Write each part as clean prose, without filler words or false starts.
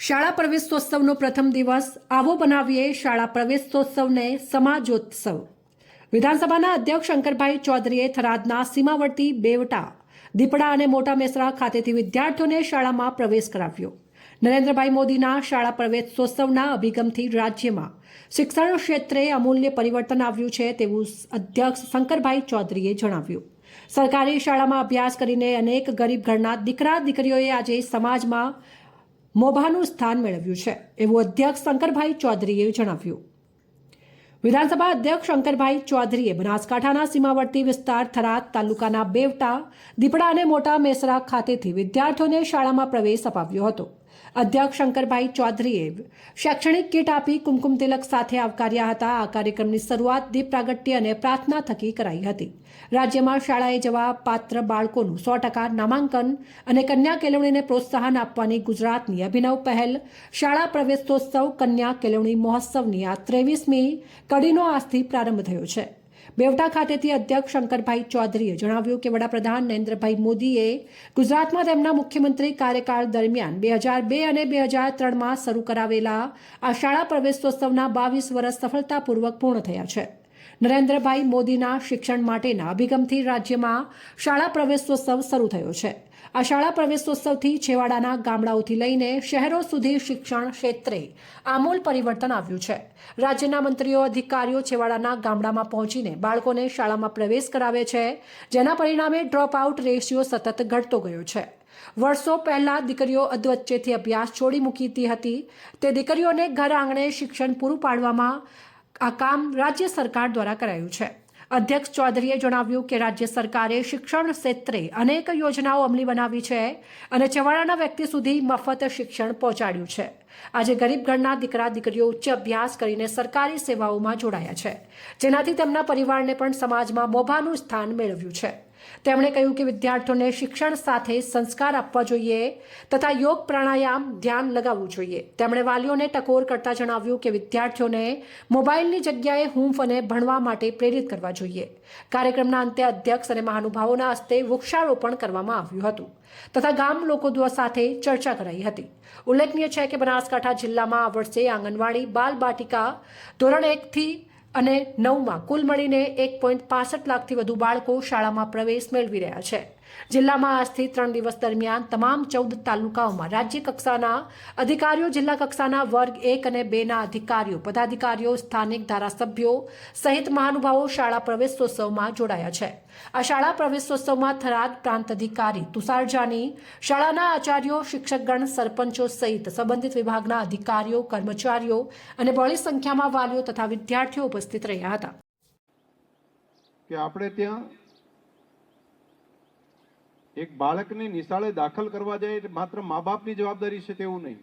શાળા પ્રવેશોત્સવનો પ્રથમ દિવસ આવો બનાવીએ શાળા પ્રવેશોત્સવને સમાજોત્સવ। વિધાનસભાના અધ્યક્ષ શંકરભાઈ ચૌધરીએ થરાદના સીમાવર્તી બેવટા, દીપડા અને મોટા મેસરા ખાતેથી વિદ્યાર્થીઓને શાળામાં પ્રવેશ કરાવ્યો। નરેન્દ્રભાઈ મોદીના શાળા પ્રવેશોત્સવના અભિગમથી રાજ્યમાં શિક્ષણ ક્ષેત્રે અમૂલ્ય પરિવર્તન આવ્યું છે તેવું અધ્યક્ષ શંકરભાઈ ચૌધરીએ જણાવ્યું। સરકારી શાળામાં અભ્યાસ કરીને અનેક ગરીબ ઘરના દીકરા દીકરીઓએ આજે સમાજમાં મોભાનું સ્થાન મેળવ્યું છે એવું અધ્યક્ષ શંકરભાઈ ચૌધરીએ જણાવ્યું। વિધાનસભા અધ્યક્ષ શંકરભાઈ ચૌધરીએ બનાસકાંઠાના સીમાવર્તી વિસ્તાર થરાદ તાલુકાના બેવટા, દીપડા અને મોટા મેસરા ખાતેથી વિદ્યાર્થીઓને શાળામાં પ્રવેશ અપાવ્યો હતો। અધ્યક્ષ શંકરભાઈ ચૌધરીએ શૈક્ષણિક કીટ આપી કુમકુમ તિલક સાથે આવકાર્યા હતા। આ કાર્યક્રમની શરૂઆત દીપ પ્રાગટ્ય અને પ્રાર્થના થકી કરાઈ હતી। રાજ્યમાં શાળાએ જવા પાત્ર બાળકોનું 100% નામાંકન અને કન્યા કેળવણીને પ્રોત્સાહન આપવાની ગુજરાતની અભિનવ પહેલ શાળા પ્રવેશોત્સવ કન્યા કેળવણી મહોત્સવની આ 23મી કડીનો આજથી પ્રારંભ થયો છે। બેવટા ખાતેથી અધ્યક્ષ શંકરભાઈ ચૌધરીએ જણાવ્યું કે વડાપ્રધાન નરેન્દ્રભાઈ મોદીએ ગુજરાતમાં તેમના મુખ્યમંત્રી કાર્યકાળ દરમિયાન 2002 અને 2003માં શરૂ કરાવેલા આ શાળા પ્રવેશોત્સવના 22 વર્ષ સફળતાપૂર્વક પૂર્ણ થયા છે। નરેન્દ્રભાઈ મોદીના શિક્ષણ માટેના અભિગમથી રાજ્યમાં શાળા પ્રવેશોત્સવ શરૂ થયો છે। આ શાળા પ્રવેશોત્સવથી છેવાડાના ગામડાઓથી લઈને શહેરો સુધી શિક્ષણ ક્ષેત્રે આમૂલ પરિવર્તન આવ્યું છે। રાજ્યના મંત્રીઓ અધિકારીઓ છેવાડાના ગામડામાં પહોંચીને બાળકોને શાળામાં પ્રવેશ કરાવે છે, જેના પરિણામે ડ્રોપ આઉટ રેશિયો સતત ઘટતો ગયો છે। વર્ષો પહેલા દીકરીઓ અધવચ્ચેથી અભ્યાસ છોડી મૂકતી હતી, તે દીકરીઓને ઘર આંગણે શિક્ષણ પૂરું પાડવામાં આ કામ રાજ્ય સરકાર દ્વારા કરાયું છે। અધ્યક્ષ ચૌધરીએ જણાવ્યું કે રાજ્ય સરકારે શિક્ષણ ક્ષેત્રે અનેક યોજનાઓ અમલી બનાવી છે અને છેવાડાના વ્યક્તિ સુધી મફત શિક્ષણ પહોંચાડ્યું છે। આજે ગરીબ ઘરના દીકરા દીકરીઓ ઉચ્ચ અભ્યાસ કરીને સરકારી સેવાઓમાં જોડાયા છે, જેનાથી તેમના પરિવારને પણ સમાજમાં મોભાનું સ્થાન મેળવ્યું છે। તેમણે કહ્યું કે વિદ્યાર્થીઓને શિક્ષણ સાથે સંસ્કાર આપવા જોઈએ તથા યોગ પ્રાણાયામ ધ્યાન લગાવવું જોઈએ। તેમણે વાલીઓને ટકોર કરતા જણાવ્યું કે વિદ્યાર્થીઓને મોબાઈલની જગ્યાએ હૂંફ અને ભણવા માટે પ્રેરિત કરવા જોઈએ। કાર્યક્રમના અંતે અધ્યક્ષ અને મહાનુભાવોના હસ્તે વૃક્ષારોપણ કરવામાં આવ્યું હતું તથા ગામ લોકો સાથે ચર્ચા કરાઈ હતી। ઉલ્લેખનીય છે કે બનાસકાંઠા જિલ્લામાં આ વર્ષે આંગણવાડી બાલ બાટિકા ધોરણ 1 થી અને 9માં કુલ મળીને 1.65 લાખથી વધુ બાળકો શાળામાં પ્રવેશ મેળવી રહ્યા છે। જિલ્લામાં આજથી 3 દિવસ દરમિયાન તમામ 14 તાલુકાઓમાં રાજ્ય કક્ષાના અધિકારીઓ, જિલ્લા કક્ષાના વર્ગ 1 અને 2ના અધિકારીઓ, પદાધિકારીઓ, સ્થાનિક ધારાસભ્યો સહિત મહાનુભાવો શાળા પ્રવેશોત્સવમાં જોડાયા છે। આ શાળા પ્રવેશોત્સવમાં થરાદ પ્રાંત અધિકારી તુષાર જાની, શાળાના આચાર્યો, શિક્ષકગણ, સરપંચો સહિત સંબંધિત વિભાગના અધિકારીઓ, કર્મચારીઓ અને બહોળી સંખ્યામાં વાલીઓ તથા વિદ્યાર્થીઓ ઉપસ્થિત રહ્યા હતા। કે આપણે ત્યાં એક બાળકને નિશાળે દાખલ કરવા જાય માત્ર મા બાપની જવાબદારી છે તેવું નહીં,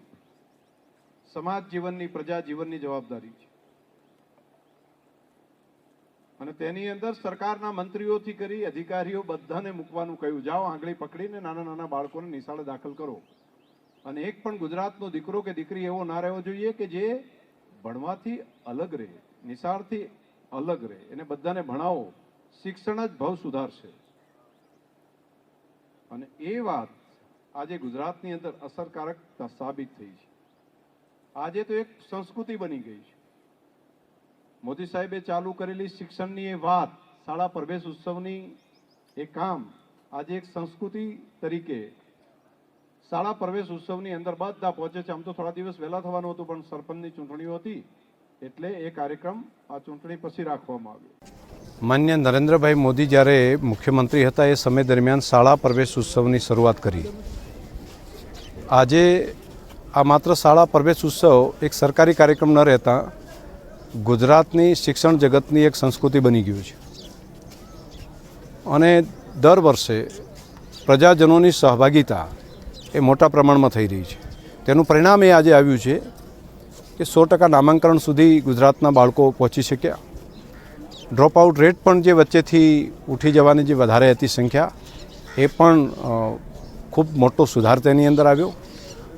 સમાજ જીવનની, પ્રજા જીવનની જવાબદારી છે અને તેની અંદર સરકારના મંત્રીઓથી કરી અધિકારીઓ બધાને મૂકવાનું કહ્યું, જાઓ આંગળી પકડીને નાના નાના બાળકોને નિશાળે દાખલ કરો અને એક પણ ગુજરાતનો દીકરો કે દીકરી એવો ના રહેવો જોઈએ કે જે ભણવાથી અલગ રહે, નિશાળથી અલગ રહે। એને બધાને ભણાવો, શિક્ષણ જ ભવ સુધારશે અને એ વાત આજે ગુજરાતની અંદર અસરકારક સાબિત થઈ છે। આજે તો એક સંસ્કૃતિ બની ગઈ છે। મોદી સાહેબે ચાલુ કરેલી શિક્ષણની એ વાત, શાળા પ્રવેશ ઉત્સવની એ કામ આજે એક સંસ્કૃતિ તરીકે શાળા પ્રવેશ ઉત્સવની અંદર બધા પહોંચે છે। આમ તો થોડા દિવસ વહેલા થવાનું હતું પણ સરપંચની ચૂંટણીઓ હતી એટલે એ કાર્યક્રમ આ ચૂંટણી પછી રાખવામાં આવ્યો। માન્ય નરેન્દ્રભાઈ મોદી જ્યારે મુખ્યમંત્રી હતા એ સમય દરમિયાન શાળા પ્રવેશ ઉત્સવની શરૂઆત કરી। આજે આ માત્ર શાળા પ્રવેશ ઉત્સવ એક સરકારી કાર્યક્રમ ન રહેતા ગુજરાતની શિક્ષણ જગતની એક સંસ્કૃતિ બની ગયું છે અને દર વર્ષે પ્રજાજનોની સહભાગિતા એ મોટા પ્રમાણમાં થઈ રહી છે। તેનું પરિણામ એ આજે આવ્યું છે કે 100% નામાંકન સુધી ગુજરાતના બાળકો પહોંચી શક્યા। ડ્રોપ આઉટ રેટ પણ જે વચ્ચેથી ઉઠી જવાની જે વધારે હતી સંખ્યા એ પણ ખૂબ મોટો સુધાર તેની અંદર આવ્યો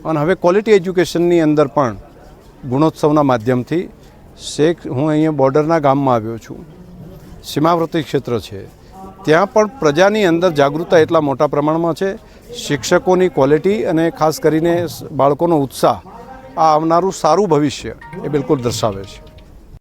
અને હવે ક્વોલિટી એજ્યુકેશનની અંદર પણ ગુણોત્સવના માધ્યમથી હું અહીંયા બોર્ડરના ગામમાં આવ્યો છું, સીમાવર્તી ક્ષેત્ર છે, ત્યાં પણ પ્રજાની અંદર જાગૃતતા એટલા મોટા પ્રમાણમાં છે। શિક્ષકોની ક્વોલિટી અને ખાસ કરીને બાળકોનો ઉત્સાહ આ આવનારું સારું ભવિષ્ય એ બિલકુલ દર્શાવે છે.